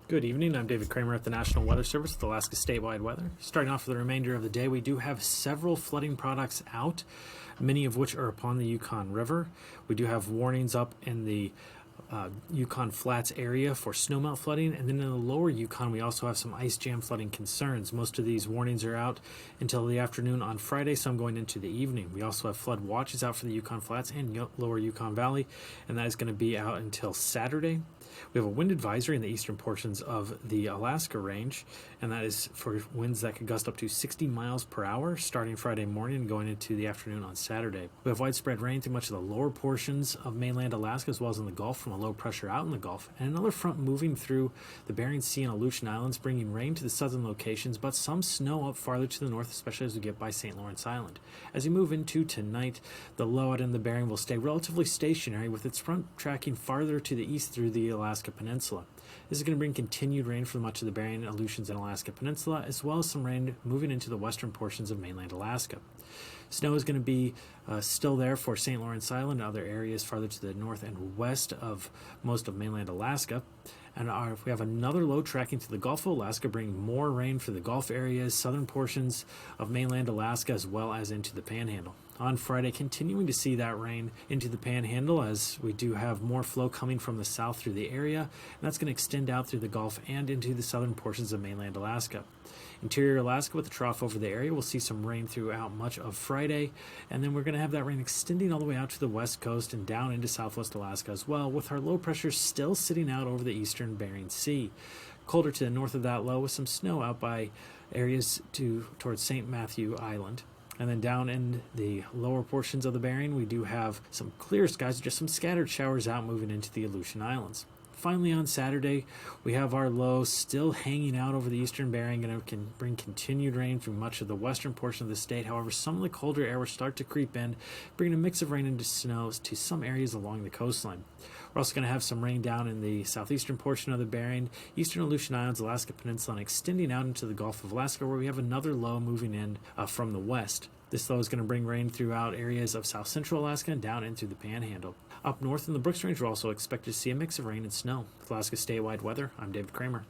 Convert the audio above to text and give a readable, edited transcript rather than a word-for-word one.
Good evening. I'm David Kramer at the National Weather Service with Alaska statewide weather. Starting off for the remainder of the day, we do have several flooding products out, many of which are upon the Yukon River. We do have warnings up in the Yukon Flats area for snowmelt flooding, and then in the lower Yukon we also have some ice jam flooding concerns. Most of these warnings are out until the afternoon on Friday, some going into the evening. We also have flood watches out for the Yukon Flats and lower Yukon Valley, and that is going to be out until Saturday. We have a wind advisory in the eastern portions of the Alaska range, and that is for winds that could gust up to 60 miles per hour starting Friday morning and going into the afternoon on Saturday. We have widespread rain through much of the lower portions of mainland Alaska as well as in the Gulf from a low pressure out in the Gulf, and another front moving through the Bering Sea and Aleutian Islands, bringing rain to the southern locations, but some snow up farther to the north, especially as we get by St. Lawrence Island. As we move into tonight, the low out in the Bering will stay relatively stationary, with its front tracking farther to the east through the Alaska Peninsula. This is going to bring continued rain for much of the Bering, Aleutians, and Alaska Peninsula, as well as some rain moving into the western portions of mainland Alaska. Snow is going to be still there for St. Lawrence Island and other areas farther to the north and west of most of mainland Alaska. And we have another low tracking to the Gulf of Alaska, bringing more rain for the Gulf areas, southern portions of mainland Alaska, as well as into the Panhandle. On Friday, continuing to see that rain into the Panhandle as we do have more flow coming from the south through the area, and that's going to extend out through the Gulf and into the southern portions of mainland Alaska. Interior Alaska with the trough over the area, we'll see some rain throughout much of Friday, and then we're going to have that rain extending all the way out to the west coast and down into southwest Alaska as well, with our low pressure still sitting out over the eastern Bering Sea. Colder to the north of that low with some snow out by areas towards St. Matthew Island. And then down in the lower portions of the Bering, we do have some clear skies, just some scattered showers out moving into the Aleutian Islands. Finally, on Saturday, we have our low still hanging out over the eastern Bering, and it can bring continued rain through much of the western portion of the state. However, some of the colder air will start to creep in, bringing a mix of rain and snow to some areas along the coastline. We're also going to have some rain down in the southeastern portion of the Bering, eastern Aleutian Islands, Alaska Peninsula, and extending out into the Gulf of Alaska, where we have another low moving in from the west. This low is going to bring rain throughout areas of south central Alaska and down into the Panhandle. Up north in the Brooks Range, we're also expected to see a mix of rain and snow. With Alaska statewide weather, I'm David Kramer.